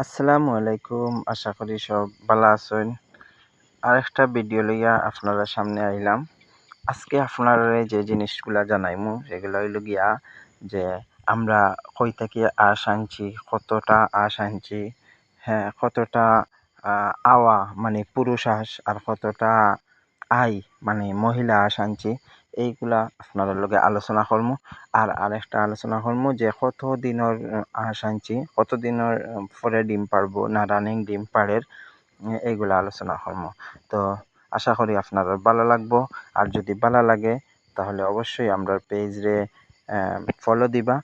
আসসালামু আলাইকুম। আশা করি সব ভালো আছেন। আরেকটা ভিডিও লইয়া আপনারা সামনে আইলাম। আজকে আপনারে যে জিনিসগুলা জানাইমু সেগুলা হইল গিয়া যে আমরা কই থেকে আঁশ আনছি, কতটা আঁশ আনছি, হ্যাঁ, কতটা আওয়া মানে পুরুষ হাঁস আর কতটা আই মানে মহিলা হাঁস আনছি, এইগুলা আপনাদের লগে আলোচনা করমু। আর আরেকটা আলোচনা করমু যে কত দিনের হাঁস আনছি, কত দিনের পরে ডিম পারবো না রানিং ডিম পাড়ের, এইগুলা আলোচনা করমু। তো আশা করি আপনার ভালো লাগবো। আর যদি ভালো লাগে তাহলে অবশ্যই আমরা পেজরে ফলো দিবা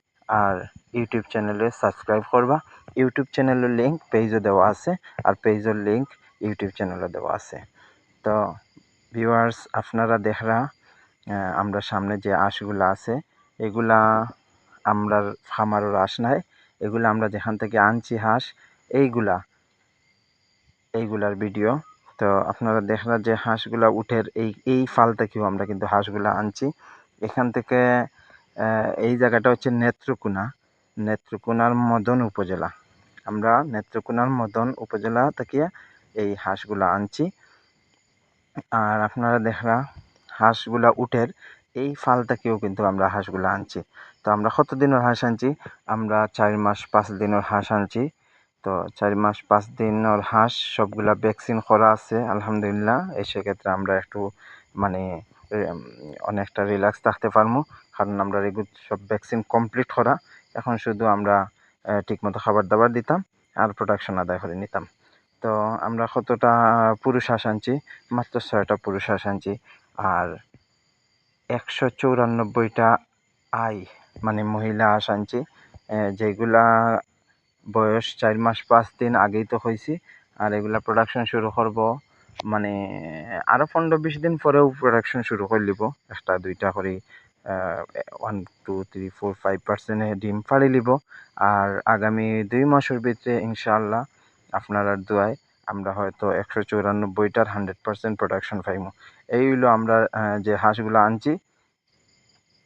আর ইউটিউব চ্যানেলে সাবস্ক্রাইব করবা। ইউটিউব চ্যানেলের লিঙ্ক পেজও দেওয়া আছে আর পেজের লিঙ্ক ইউটিউব চ্যানেলে দেওয়া আছে। তো ভিউয়ার্স, আপনারা দেখরা আমরা সামনে যে হাঁসগুলা আছে এগুলা আমরার খামারের হাঁস নাই, এগুলা আমরা যেখান থেকে আনছি হাঁস, এইগুলার ভিডিও। তো আপনারা দেখরা যে হাঁসগুলা উঠের এই ফাল থেকেও আমরা কিন্তু হাঁসগুলা আনছি। এখান থেকে এই জায়গাটা হচ্ছে নেত্রকোনার মদন উপজেলা। আমরা নেত্রকোনার মদন উপজেলা থেকে এই হাঁসগুলা আনছি। আর আপনারা দেখরা হাঁসগুলা উঠের এই ফাল থেকেও কিন্তু আমরা হাঁসগুলা আনছি। তো আমরা কত দিনের হাঁস আনছি? আমরা 4 মাস 5 দিনের হাঁস আনছি। তো 4 মাস 5 দিনের হাঁস সবগুলা ভ্যাকসিন করা আছে আলহামদুলিল্লাহ। এই সেক্ষেত্রে আমরা একটু মানে অনেকটা রিল্যাক্স থাকতে পারবো, কারণ আমরা এগুলো সব ভ্যাকসিন কমপ্লিট করা। এখন শুধু আমরা ঠিকমতো খাবার দাবার দিতাম আর প্রোডাকশন আদায় করে নিতাম। তো আমরা কতটা পুরুষ হাঁস আনছি? মাত্র 6টা পুরুষ হাঁস আনছি। আর 194টা আই মানে মহিলা হাঁস আনছি, যেগুলা বয়স 4 মাস 5 দিন আগেই তো হয়েছি। আর এগুলা প্রোডাকশন শুরু করব মানে আরও 15-20 দিন পরেও প্রোডাকশন শুরু করে লিব। একটা দুইটা করে 1 2 3 4 5% ডিম পাড়ি লিব। আর আগামী 2 মাসের ভিতরে ইনশাআল্লাহ আপনার দোয়ায় আমরা হয়তো 194টার 100% প্রোডাকশন পাইব। এই হইলো আমরা যে হাঁসগুলা আনছি,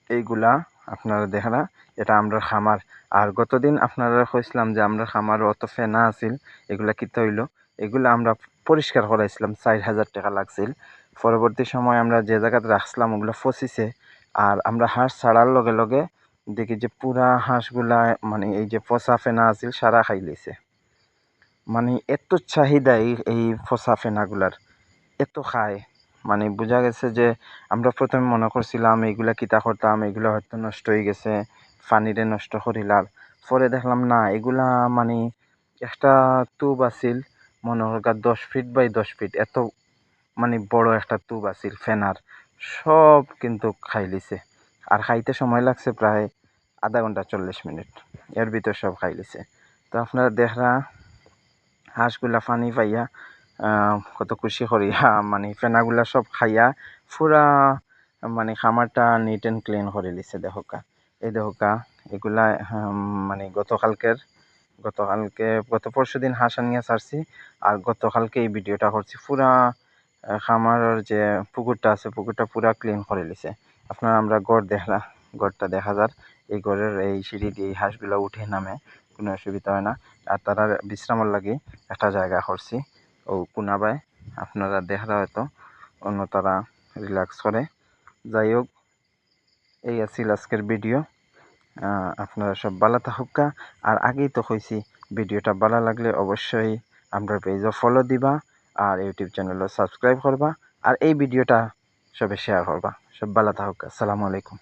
এইগুলা আপনারা দেখেন, এটা আমরা খামার। আর গতদিন আপনারা কইছিলাম যে আমরা খামার অত ফেনা আছিল, এগুলা কিতা হইল, এগুলা আমরা পরিষ্কার করাইছিলাম, 4,000 টাকা লাগছিল। পরবর্তী সময় আমরা যে জায়গাতে রাখছিলাম ওগুলো ফসিছে। আর আমরা হাঁস ছাড়ার লগে লগে দেখি যে পুরা হাঁসগুলা মানে এই যে ফসা ফেনা আছিল সারা খাই লইছে। মানে এত চাহিদা এই ফসা ফেনাগুলার, এত খায়, মানে বোঝা গেছে যে আমরা প্রথমে মনে করছিলাম এইগুলা কিতা করতাম, এগুলা হয়তো নষ্ট হয়ে গেছে, পানিরে নষ্ট করিলাম। পরে দেখলাম না, এগুলা মানে একটা টুব আছিল মনে হয় 10 ফিট বাই 10 ফিট, এত মানে বড় একটা টুব আছিল ফেনার, সব কিন্তু খাই লিছে। আর খাইতে সময় লাগছে প্রায় আধা ঘন্টা 40 মিনিট, এর ভিতর সব খাই লিছে। তো আপনারা দেখরা হাঁসগুলা পানি পাইয়া কত খুশি করিয়া মানে ফেনাগুলা সব খাইয়া পুরা মানে খামারটা নিট অ্যান্ড ক্লিন করে লিছে। দেখোকা, এই দেখোকা, এগুলা মানে গত পরশু দিন হাঁস আনিয়া ছাড়ছি আর গতকালকে এই ভিডিওটা করছি। পুরা খামারের যে পুকুরটা আছে পুকুরটা পুরা ক্লিন করে লিছে। আপনারা আমরা গড়টা দেখা যার, এই গড়ের এই সিঁড়ি দিয়ে এই হাঁসগুলা উঠে নামে, কোনো অসুবিধা হয় না। আর তারা বিশ্রামের লাগে একটা জায়গা করছি ও কোনাবায়, আপনারা দেখরা হয়তো অন্য তারা রিল্যাক্স করে। যাই হোক, এই আছিল আজকের ভিডিও। আপনারা সব ভালো থাকুকা। আর আগেই তো কইছি ভিডিওটা ভালো লাগলে অবশ্যই আমরা পেজও ফলো দিবা আর ইউটিউব চ্যানেলও সাবস্ক্রাইব করবা আর এই ভিডিওটা সবে শেয়ার করবা। সব ভালো থাকুকা। আসসালামু আলাইকুম।